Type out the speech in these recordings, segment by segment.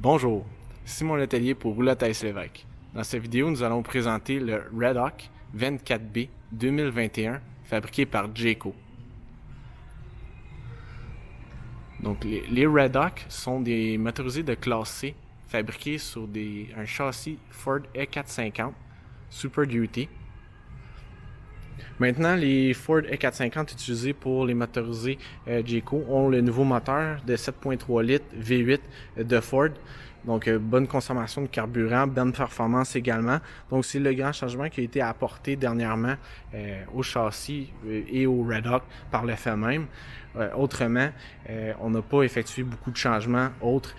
Bonjour, Simon Letellier pour Roulotte Lévesque. Dans cette vidéo, nous allons présenter le Redhawk 24B 2021 fabriqué par Jayco. Donc, les Redhawk sont des motorisés de classe C fabriqués sur un châssis Ford E450 Super Duty. Maintenant, les Ford E450 utilisés pour les motorisés Jayco ont le nouveau moteur de 7.3 litres V8 de Ford. Donc, bonne consommation de carburant, bonne performance également. Donc, c'est le grand changement qui a été apporté dernièrement au châssis et au Redhawk par le fait même. Autrement, on n'a pas effectué beaucoup de changements autres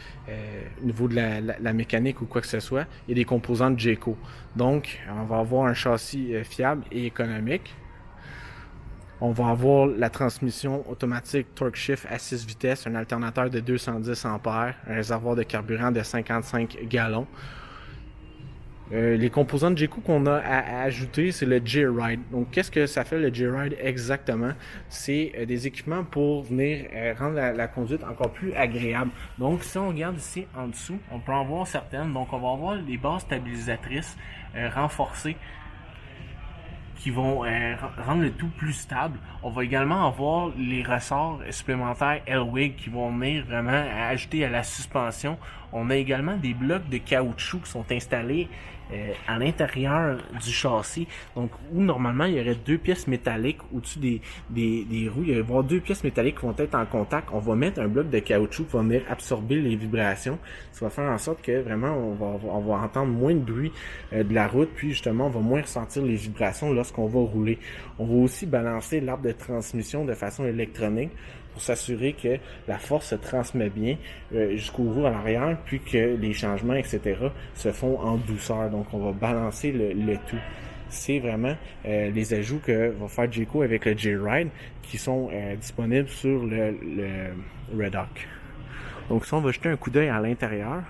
au niveau de la mécanique ou quoi que ce soit. Il y a des composants de Jayco. Donc, on va avoir un châssis fiable et économique. On va avoir la transmission automatique Torque Shift à 6 vitesses, un alternateur de 210 ampères, un réservoir de carburant de 55 gallons. Les composants de Jayco qu'on a à ajouter, c'est le J-Ride. Donc, qu'est-ce que ça fait le J-Ride exactement? C'est des équipements pour venir rendre la conduite encore plus agréable. Donc, si on regarde ici en dessous, on peut en voir certaines. Donc, on va avoir les bases stabilisatrices renforcées qui vont rendre le tout plus stable. On va également avoir les ressorts supplémentaires Elwig qui vont venir vraiment ajouter à la suspension. On a également des blocs de caoutchouc qui sont installés à l'intérieur du châssis. Donc, où normalement, il y aurait deux pièces métalliques au-dessus des roues. Il va y avoir deux pièces métalliques qui vont être en contact. On va mettre un bloc de caoutchouc qui va venir absorber les vibrations. Ça va faire en sorte que vraiment, on va entendre moins de bruit de la route. Puis, justement, on va moins ressentir les vibrations lorsqu'on va rouler. On va aussi balancer l'arbre de transmission de façon électronique pour s'assurer que la force se transmet bien jusqu'aux roues à l'arrière, puis que les changements, etc., se font en douceur. Donc, on va balancer le tout. C'est vraiment les ajouts que va faire Jayco avec le J-Ride qui sont disponibles sur le Redhawk. Donc, si on va jeter un coup d'œil à l'intérieur,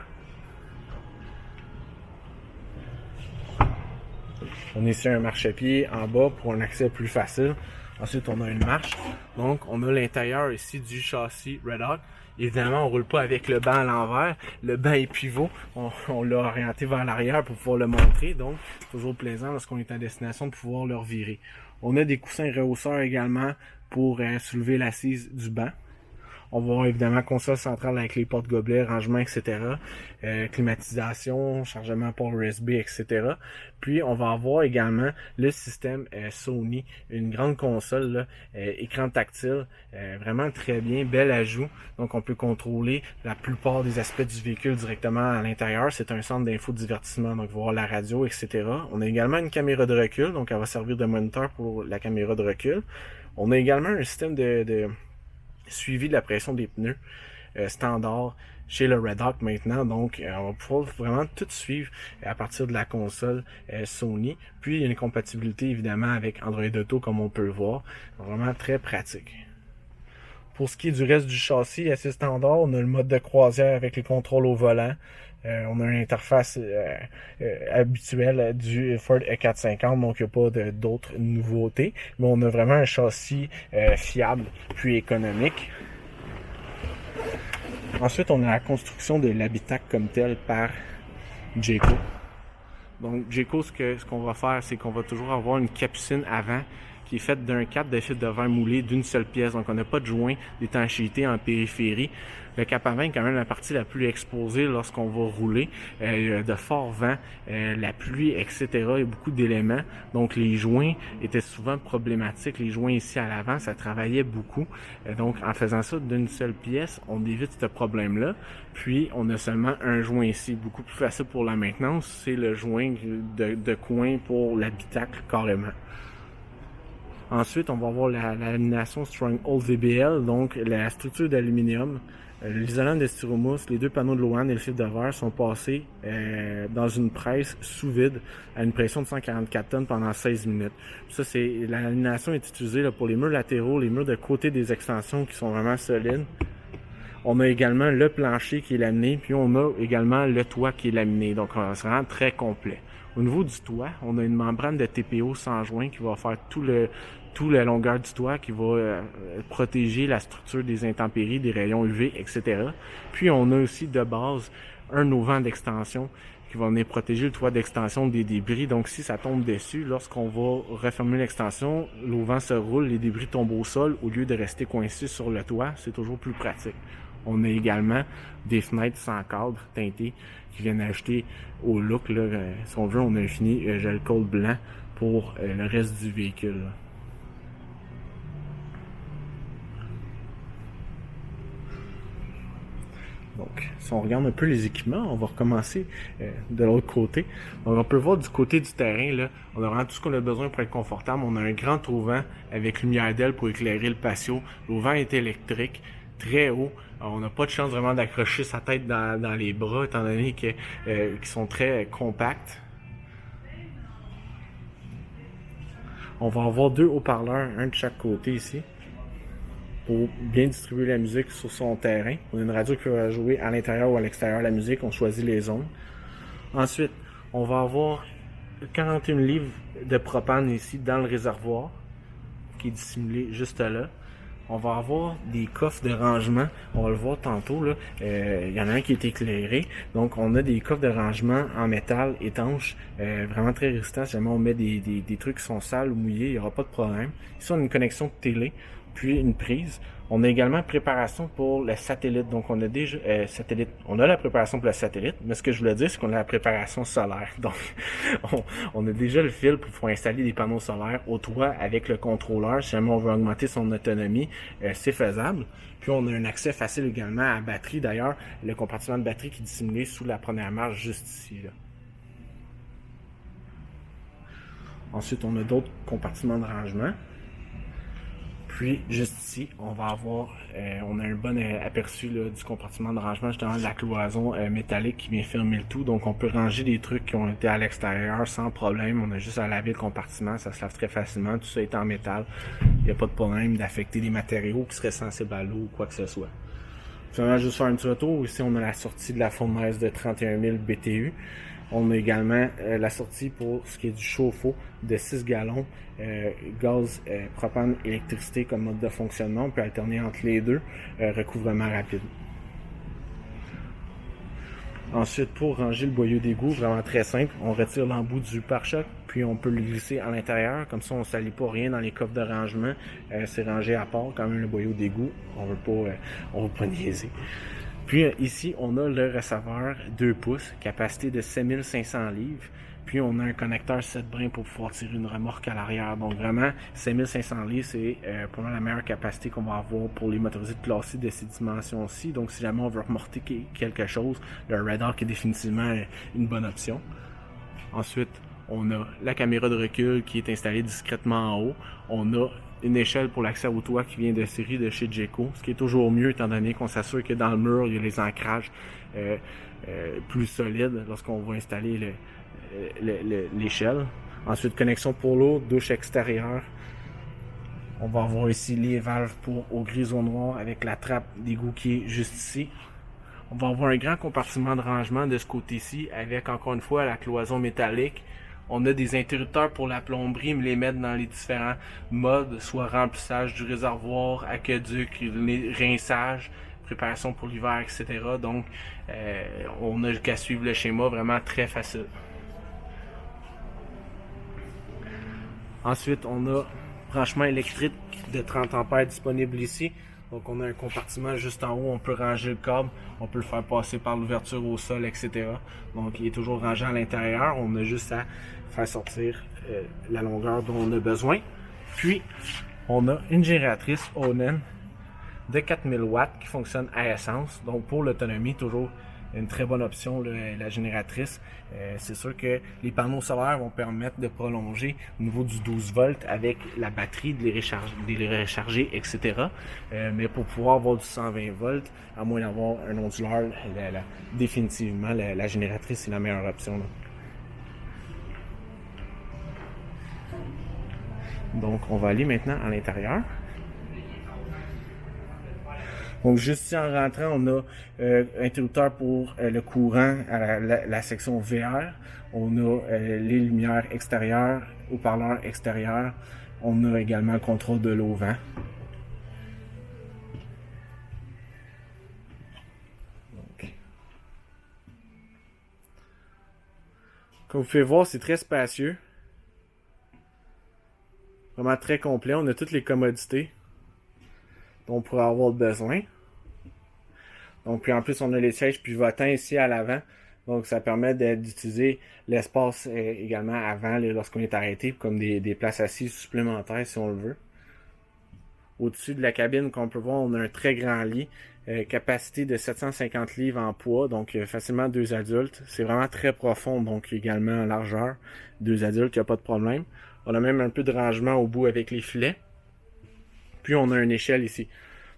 on est sur un marchepied en bas pour un accès plus facile. Ensuite, on a une marche. Donc, on a l'intérieur ici du châssis Redhawk. Évidemment, on roule pas avec le banc à l'envers. Le banc est pivot. On l'a orienté vers l'arrière pour pouvoir le montrer. Donc, c'est toujours plaisant lorsqu'on est à destination de pouvoir le revirer. On a des coussins rehausseurs également pour soulever l'assise du banc. On va avoir évidemment console centrale avec les portes gobelets, rangement, etc. Climatisation, chargement port USB, etc. Puis on va avoir également le système Sony, une grande console, là, écran tactile, vraiment très bien, bel ajout. Donc on peut contrôler la plupart des aspects du véhicule directement à l'intérieur. C'est un centre d'infodivertissement, donc voir la radio, etc. On a également une caméra de recul, donc elle va servir de moniteur pour la caméra de recul. On a également un système de suivi de la pression des pneus standard chez le Redhawk maintenant. Donc, on va pouvoir vraiment tout suivre à partir de la console Sony. Puis, il y a une compatibilité évidemment avec Android Auto comme on peut le voir. Vraiment très pratique. Pour ce qui est du reste du châssis, assez standard, on a le mode de croisière avec les contrôles au volant. On a une interface habituelle du Ford E450, donc il n'y a pas d'autres nouveautés. Mais on a vraiment un châssis fiable puis économique. Ensuite, on a la construction de l'habitacle comme tel par Jayco. Donc Jayco, ce qu'on va faire, c'est qu'on va toujours avoir une capucine avant qui est faite d'un cadre de fibre de verre moulé d'une seule pièce. Donc, on n'a pas de joint d'étanchéité en périphérie. Le cap avant est quand même la partie la plus exposée lorsqu'on va rouler. De forts vents, la pluie, etc. Il y a beaucoup d'éléments. Donc, les joints étaient souvent problématiques. Les joints ici à l'avant, ça travaillait beaucoup. Donc, en faisant ça d'une seule pièce, on évite ce problème-là. Puis, on a seulement un joint ici. Beaucoup plus facile pour la maintenance, c'est le joint de coin pour l'habitacle carrément. Ensuite, on va avoir la lamination Stronghold VBL, donc la structure d'aluminium, l'isolant de styromousse, les deux panneaux de Lohan et le fil de verre sont passés dans une presse sous vide à une pression de 144 tonnes pendant 16 minutes. Ça, la lamination est utilisée là, pour les murs latéraux, les murs de côté des extensions qui sont vraiment solides. On a également le plancher qui est laminé, puis on a également le toit qui est laminé, donc c'est vraiment très complet. Au niveau du toit, on a une membrane de TPO sans joint qui va faire tout toute la longueur du toit qui va protéger la structure des intempéries, des rayons UV, etc. Puis on a aussi de base un auvent d'extension qui va venir protéger le toit d'extension des débris. Donc si ça tombe dessus, lorsqu'on va refermer l'extension, l'auvent se roule, les débris tombent au sol au lieu de rester coincés sur le toit. C'est toujours plus pratique. On a également des fenêtres sans cadre teintées qui viennent ajouter au look. Là, si on veut, on a un fini gel coat blanc pour le reste du véhicule. Là. Donc, si on regarde un peu les équipements, on va recommencer de l'autre côté. Donc, on peut voir du côté du terrain, là, on a vraiment tout ce qu'on a besoin pour être confortable. On a un grand auvent avec lumière d'aile pour éclairer le patio. L'auvent est électrique, très haut. Alors, on n'a pas de chance vraiment d'accrocher sa tête dans les bras, étant donné qu'ils sont très compacts. On va avoir 2 haut-parleurs, un de chaque côté ici, pour bien distribuer la musique sur son terrain. On a une radio qui va jouer à l'intérieur ou à l'extérieur de la musique, on choisit les zones. Ensuite, on va avoir 41 livres de propane ici dans le réservoir, qui est dissimulé juste là. On va avoir des coffres de rangement, on va le voir tantôt, là. Il y en a un qui est éclairé, donc on a des coffres de rangement en métal étanche, vraiment très résistants. Si jamais on met des trucs qui sont sales ou mouillés, il n'y aura pas de problème. Ici on a une connexion de télé, puis une prise. On a également préparation pour le satellite, donc on a déjà on a la préparation pour le satellite, mais ce que je voulais dire, c'est qu'on a la préparation solaire. Donc on a déjà le fil pour pouvoir installer des panneaux solaires au toit avec le contrôleur. Si jamais on veut augmenter son autonomie, c'est faisable. Puis on a un accès facile également à la batterie. D'ailleurs, le compartiment de batterie qui est dissimulé sous la première marche juste ici, là. Ensuite, on a d'autres compartiments de rangement. Puis, juste ici, on va avoir, on a un bon aperçu là, du compartiment de rangement, justement de la cloison métallique qui vient fermer le tout. Donc, on peut ranger des trucs qui ont été à l'extérieur sans problème. On a juste à laver le compartiment, ça se lave très facilement. Tout ça est en métal. Il n'y a pas de problème d'affecter des matériaux qui seraient sensibles à l'eau ou quoi que ce soit. Finalement, juste faire un petit retour. Ici, on a la sortie de la fournaise de 31 000 BTU. On a également la sortie pour ce qui est du chauffe-eau de 6 gallons, gaz, propane, électricité comme mode de fonctionnement. On peut alterner entre les deux, recouvrement rapide. Ensuite, pour ranger le boyau d'égout, vraiment très simple, on retire l'embout du pare-choc, puis on peut le glisser à l'intérieur, comme ça on ne salit pas rien dans les coffres de rangement, c'est rangé à part quand même le boyau d'égout, on veut pas niaiser. Puis ici, on a le receveur 2 pouces, capacité de 7500 livres. Puis on a un connecteur 7 brins pour pouvoir tirer une remorque à l'arrière. Donc vraiment, 7500 livres, c'est pour la meilleure capacité qu'on va avoir pour les motorisés classés de ces dimensions-ci. Donc si jamais on veut remorquer quelque chose, le Red Hawk est définitivement une bonne option. Ensuite, on a la caméra de recul qui est installée discrètement en haut. On a une échelle pour l'accès au toit qui vient de série de chez Jayco, ce qui est toujours mieux étant donné qu'on s'assure que dans le mur, il y a les ancrages plus solides lorsqu'on va installer l'échelle. Ensuite, connexion pour l'eau, douche extérieure. On va avoir ici les valves au gris au noir avec la trappe d'égout qui est juste ici. On va avoir un grand compartiment de rangement de ce côté-ci avec encore une fois la cloison métallique. On a des interrupteurs pour la plomberie, mais les mettre dans les différents modes, soit remplissage du réservoir, aqueduc, rinçage, préparation pour l'hiver, etc. Donc, on n'a qu'à suivre le schéma, vraiment très facile. Ensuite, on a branchement électrique de 30 ampères disponible ici. Donc on a un compartiment juste en haut, on peut ranger le câble, on peut le faire passer par l'ouverture au sol, etc. Donc il est toujours rangé à l'intérieur, on a juste à faire sortir la longueur dont on a besoin. Puis on a une génératrice Onen de 4000 watts qui fonctionne à essence. Donc pour l'autonomie, toujours une très bonne option, la génératrice. C'est sûr que les panneaux solaires vont permettre de prolonger au niveau du 12 volts avec la batterie, de les recharger, etc. Mais pour pouvoir avoir du 120 volts, à moins d'avoir un onduleur, définitivement la génératrice est la meilleure option, là. Donc on va aller maintenant à l'intérieur. Donc juste ici en rentrant, on a interrupteur pour le courant à la section VR. On a les lumières extérieures, haut-parleurs extérieurs, On a également le contrôle de l'eau-vent. Comme vous pouvez voir, c'est très spacieux. Vraiment très complet. On a toutes les commodités dont on pourrait avoir besoin. Donc, puis en plus, on a les sièges pivotants ici à l'avant. Donc, ça permet d'utiliser l'espace également avant, lorsqu'on est arrêté, comme des places assises supplémentaires si on le veut. Au-dessus de la cabine, comme on peut voir, on a un très grand lit. Capacité de 750 livres en poids, donc facilement 2 adultes. C'est vraiment très profond, donc également en largeur. 2 adultes, il n'y a pas de problème. On a même un peu de rangement au bout avec les filets. Puis on a une échelle ici.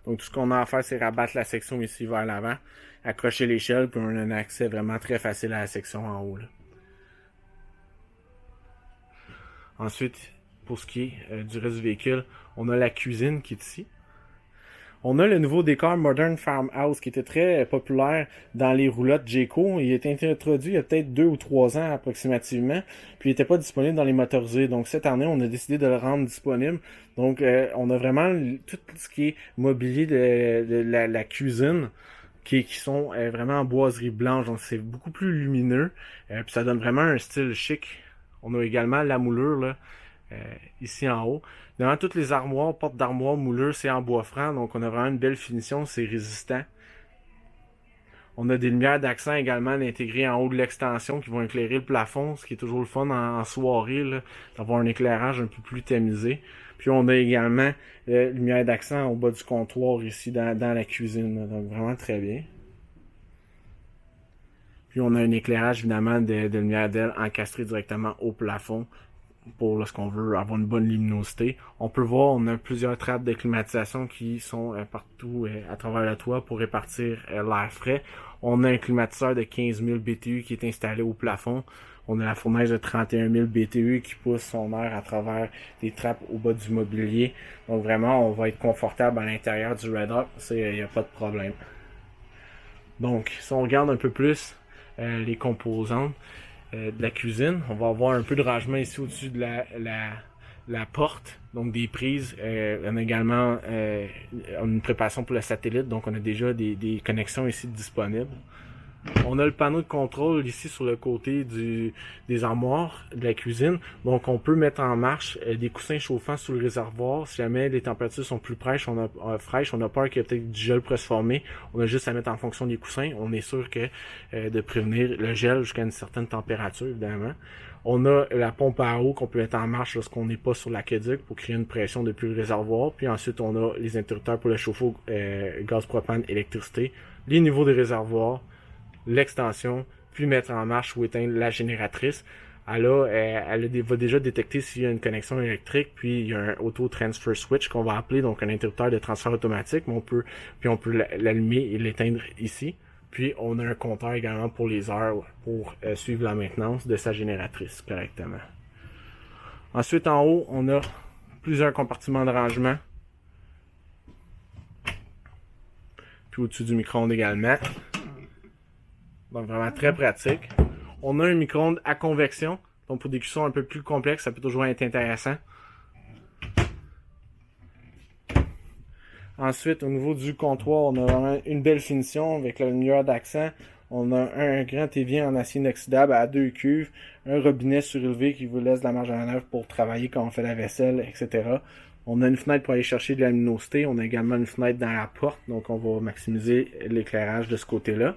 Donc tout ce qu'on a à faire, c'est rabattre la section ici vers l'avant, accrocher l'échelle, puis on a un accès vraiment très facile à la section en haut, là. Ensuite, pour ce qui est du reste du véhicule, on a la cuisine qui est ici. On a le nouveau décor Modern Farmhouse qui était très populaire dans les roulottes Jayco. Il a été introduit il y a peut-être 2 ou 3 ans approximativement, puis il n'était pas disponible dans les motorisés. Donc cette année, on a décidé de le rendre disponible. Donc on a vraiment tout ce qui est mobilier de la cuisine qui sont vraiment en boiserie blanche. Donc c'est beaucoup plus lumineux, puis ça donne vraiment un style chic. On a également la moulure là. Ici en haut. Dans toutes les armoires, portes d'armoire, moulures, c'est en bois franc, donc on a vraiment une belle finition, c'est résistant. On a des lumières d'accent également intégrées en haut de l'extension qui vont éclairer le plafond, ce qui est toujours le fun en soirée, d'avoir un éclairage un peu plus tamisé. Puis on a également lumière d'accent au bas du comptoir ici dans la cuisine, donc vraiment très bien. Puis on a un éclairage évidemment de lumière d'aile encastré directement au plafond pour lorsqu'on veut avoir une bonne luminosité. On peut voir, on a plusieurs trappes de climatisation qui sont partout à travers le toit pour répartir l'air frais. On a un climatiseur de 15 000 BTU qui est installé au plafond. On a la fournaise de 31 000 BTU qui pousse son air à travers des trappes au bas du mobilier. Donc vraiment, on va être confortable à l'intérieur du Red Hawk. Il n'y a pas de problème. Donc, si on regarde un peu plus les composantes, de la cuisine. On va avoir un peu de rangement ici au-dessus de la porte, donc des prises. On a également une préparation pour le satellite, donc on a déjà des connexions ici disponibles. On a le panneau de contrôle ici sur le côté des armoires de la cuisine. Donc on peut mettre en marche des coussins chauffants sous le réservoir. Si jamais les températures sont plus fraîches, on a peur qu'il y ait peut-être du gel pourrait se former. On a juste à mettre en fonction des coussins. On est sûr que de prévenir le gel jusqu'à une certaine température, évidemment. On a la pompe à eau qu'on peut mettre en marche lorsqu'on n'est pas sur l'aqueduc pour créer une pression depuis le réservoir. Puis ensuite, on a les interrupteurs pour le chauffe-eau gaz propane électricité, les niveaux des réservoirs, l'extension, puis mettre en marche ou éteindre la génératrice. Elle va déjà détecter s'il y a une connexion électrique, puis il y a un auto transfer switch qu'on va appeler, donc un interrupteur de transfert automatique, mais on peut l'allumer et l'éteindre ici. Puis on a un compteur également pour les heures pour suivre la maintenance de sa génératrice correctement. Ensuite en haut, on a plusieurs compartiments de rangement. Puis au-dessus du micro-ondes également. Donc vraiment très pratique. On a un micro-ondes à convection. Donc pour des cuissons un peu plus complexes, ça peut toujours être intéressant. Ensuite, au niveau du comptoir, on a vraiment une belle finition avec la lumière d'accent. On a un grand évier en acier inoxydable à 2 cuves, un robinet surélevé qui vous laisse de la marge de manœuvre pour travailler quand on fait la vaisselle, etc. On a une fenêtre pour aller chercher de la luminosité. On a également une fenêtre dans la porte, donc on va maximiser l'éclairage de ce côté-là.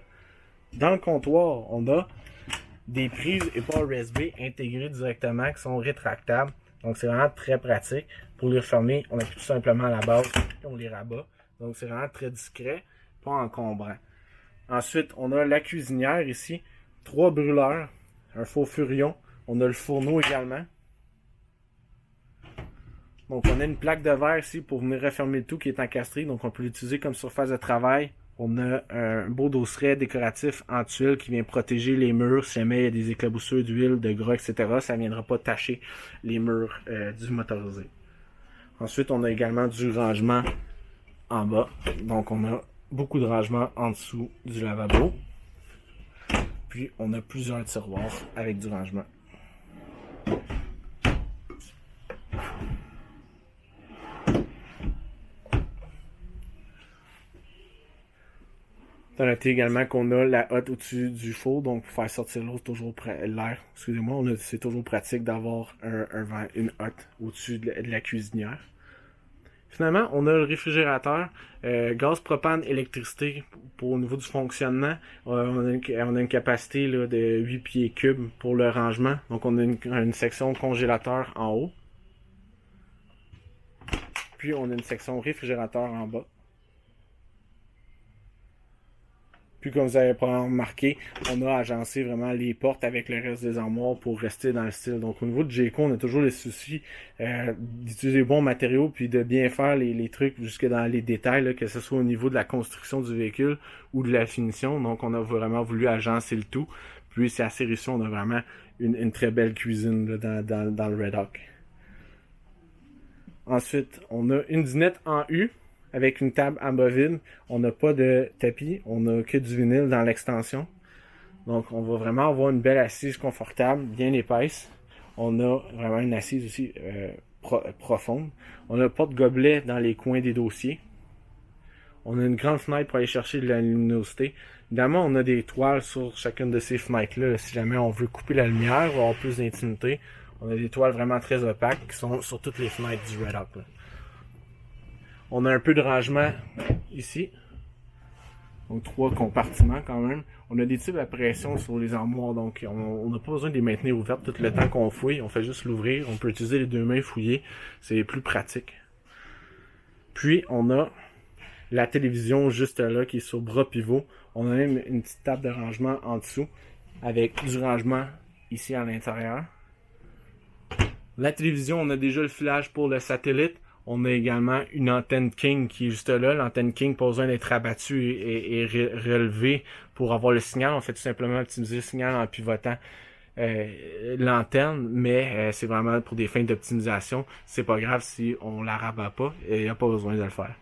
Dans le comptoir, on a des prises et ports USB intégrés directement qui sont rétractables. Donc c'est vraiment très pratique. Pour les refermer, on appuie tout simplement à la base et on les rabat. Donc c'est vraiment très discret, pas encombrant. Ensuite, on a la cuisinière ici, 3 brûleurs, un faux furion. On a le fourneau également. Donc on a une plaque de verre ici pour venir refermer le tout qui est encastré. Donc on peut l'utiliser comme surface de travail. On a un beau dosseret décoratif en tuile qui vient protéger les murs si jamais il y a des éclaboussures d'huile, de gras, etc. Ça ne viendra pas tacher les murs du motorisé. Ensuite, on a également du rangement en bas. Donc on a beaucoup de rangement en dessous du lavabo. Puis on a plusieurs tiroirs avec du rangement. T'as noté également qu'on a la hotte au-dessus du four, donc pour faire sortir l'eau, l'air, excusez-moi, c'est toujours pratique d'avoir une hotte au-dessus de la cuisinière. Finalement, on a le réfrigérateur, gaz, propane, électricité pour au niveau du fonctionnement. On a une capacité là, de 8 pieds cubes pour le rangement. Donc on a une section congélateur en haut. Puis on a une section réfrigérateur en bas. Puis comme vous avez probablement remarqué, on a agencé vraiment les portes avec le reste des armoires pour rester dans le style. Donc au niveau de Jayco, on a toujours le souci d'utiliser les bons matériaux puis de bien faire les trucs jusque dans les détails, là, que ce soit au niveau de la construction du véhicule ou de la finition. Donc on a vraiment voulu agencer le tout. Puis c'est assez réussi, on a vraiment une très belle cuisine là, dans le Red Hawk. Ensuite, on a une dinette en U avec une table amovible. On n'a pas de tapis, on n'a que du vinyle dans l'extension. Donc, on va vraiment avoir une belle assise confortable, bien épaisse. On a vraiment une assise aussi profonde. On a pas de gobelet dans les coins des dossiers. On a une grande fenêtre pour aller chercher de la luminosité. Évidemment, on a des toiles sur chacune de ces fenêtres-là. Si jamais on veut couper la lumière ou avoir plus d'intimité, on a des toiles vraiment très opaques qui sont sur toutes les fenêtres du Red Hawk. On a un peu de rangement ici. Donc 3 compartiments quand même. On a des tubes à pression sur les armoires, donc on n'a pas besoin de les maintenir ouvertes tout le temps qu'on fouille. On fait juste l'ouvrir. On peut utiliser les 2 mains fouillées. C'est plus pratique. Puis on a la télévision juste là qui est sur bras pivot. On a même une petite table de rangement en dessous avec du rangement ici à l'intérieur. La télévision, on a déjà le filage pour le satellite. On a également une antenne King qui est juste là. L'antenne King pas besoin d'être abattue et relevée pour avoir le signal. On fait tout simplement optimiser le signal en pivotant l'antenne, mais c'est vraiment pour des fins d'optimisation. C'est pas grave si on la rabat pas et il n'y a pas besoin de le faire.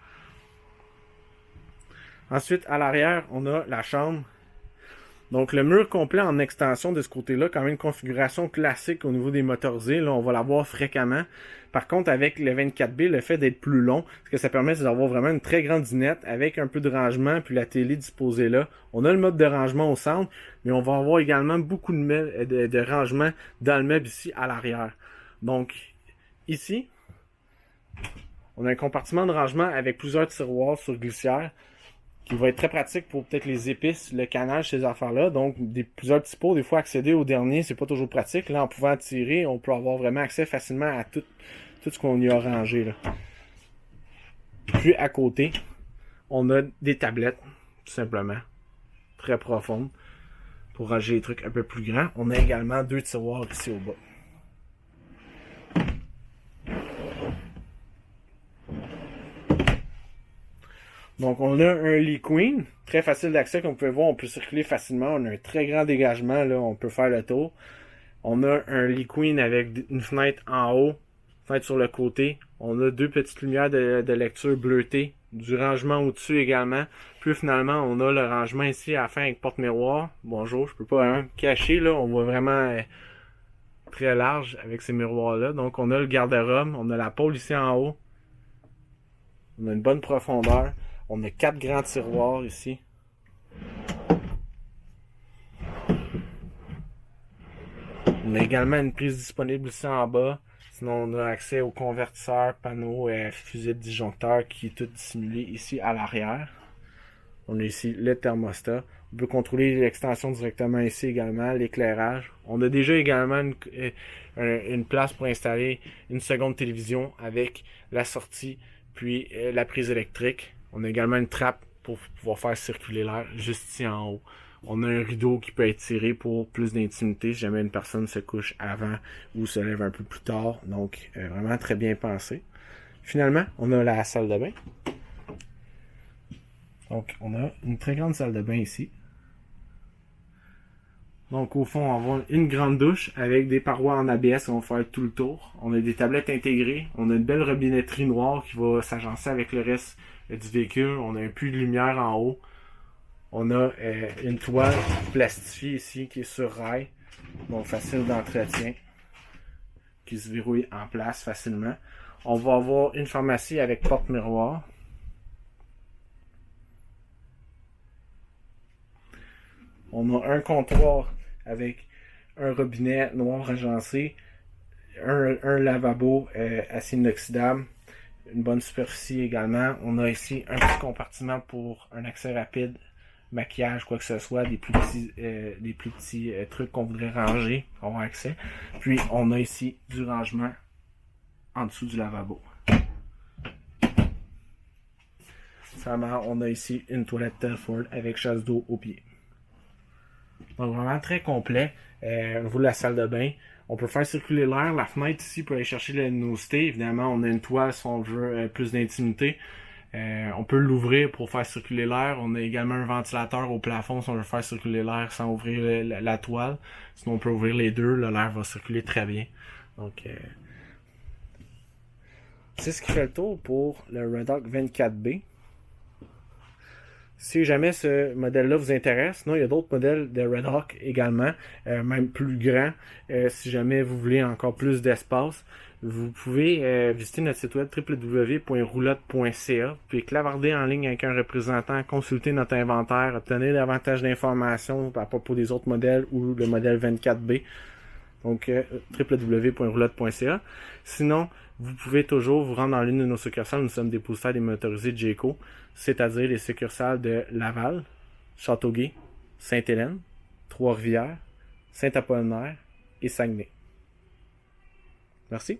Ensuite, à l'arrière, on a la chambre. Donc, le mur complet en extension de ce côté-là, quand même une configuration classique au niveau des motorisés. Là, on va l'avoir fréquemment. Par contre, avec le 24B, le fait d'être plus long, ce que ça permet, c'est d'avoir vraiment une très grande dinette avec un peu de rangement, puis la télé disposée là. On a le mode de rangement au centre, mais on va avoir également beaucoup de rangement dans le meuble ici à l'arrière. Donc, ici, on a un compartiment de rangement avec plusieurs tiroirs sur glissière, qui va être très pratique pour peut-être les épices, le canage, ces affaires-là. Donc, plusieurs petits pots, des fois accéder au dernier, c'est pas toujours pratique. Là, en pouvant tirer, on peut avoir vraiment accès facilement à tout ce qu'on y a rangé. Là. Puis, à côté, on a des tablettes, tout simplement, très profondes, pour ranger les trucs un peu plus grands. On a également 2 tiroirs ici au bas. Donc, on a un lit queen, très facile d'accès, comme vous pouvez voir, on peut circuler facilement. On a un très grand dégagement, là, on peut faire le tour. On a un lit queen avec une fenêtre en haut, fenêtre sur le côté. On a 2 petites lumières de lecture bleutées, du rangement au-dessus également. Puis finalement, on a le rangement ici à la fin avec porte-miroir. Bonjour, je peux pas vraiment cacher, là, on voit vraiment très large avec ces miroirs-là. Donc, on a le garde-robe, on a la pôle ici en haut. On a une bonne profondeur. On a 4 grands tiroirs ici. On a également une prise disponible ici en bas. Sinon, on a accès au convertisseur, panneau et fusible disjoncteur qui est tout dissimulé ici à l'arrière. On a ici le thermostat. On peut contrôler l'extension directement ici également, l'éclairage. On a déjà également une place pour installer une seconde télévision avec la sortie puis la prise électrique. On a également une trappe pour pouvoir faire circuler l'air juste ici en haut. On a un rideau qui peut être tiré pour plus d'intimité si jamais une personne se couche avant ou se lève un peu plus tard. Donc, vraiment très bien pensé. Finalement, on a la salle de bain. Donc, on a une très grande salle de bain ici. Donc, au fond, on va avoir une grande douche avec des parois en ABS qui vont faire tout le tour. On a des tablettes intégrées. On a une belle robinetterie noire qui va s'agencer avec le reste du véhicule. On a un puits de lumière en haut. On a une toile plastifiée ici qui est sur rail. Donc, facile d'entretien. Qui se verrouille en place facilement. On va avoir une pharmacie avec porte-miroir. On a un comptoir avec un robinet noir agencé, un lavabo acier inoxydable, une bonne superficie également. On a ici un petit compartiment pour un accès rapide, maquillage, quoi que ce soit, des plus petits trucs qu'on voudrait ranger, avoir accès. Puis on a ici du rangement en dessous du lavabo. On a ici une toilette Telford avec chasse d'eau au pied. Donc vraiment très complet. Au niveau de la salle de bain, on peut faire circuler l'air. La fenêtre ici peut aller chercher la luminosité. Évidemment, on a une toile si on veut plus d'intimité. On peut l'ouvrir pour faire circuler l'air. On a également un ventilateur au plafond si on veut faire circuler l'air sans ouvrir la toile. Sinon, on peut ouvrir les deux. L'air va circuler très bien. Donc, c'est ce qui fait le tour pour le Redock 24B. Si jamais ce modèle-là vous intéresse, sinon il y a d'autres modèles de Redock également, même plus grands. Si jamais vous voulez encore plus d'espace, vous pouvez visiter notre site web www.roulotte.ca, vous pouvez clavarder en ligne avec un représentant, consulter notre inventaire, obtenir davantage d'informations à propos des autres modèles ou le modèle 24B. Donc www.roulotte.ca. Sinon, vous pouvez toujours vous rendre dans l'une de nos succursales. Nous sommes dépositaires des motorisés de Jayco, c'est-à-dire les succursales de Laval, Châteauguay, Sainte-Hélène, Trois-Rivières, Saint-Apollinaire et Saguenay. Merci.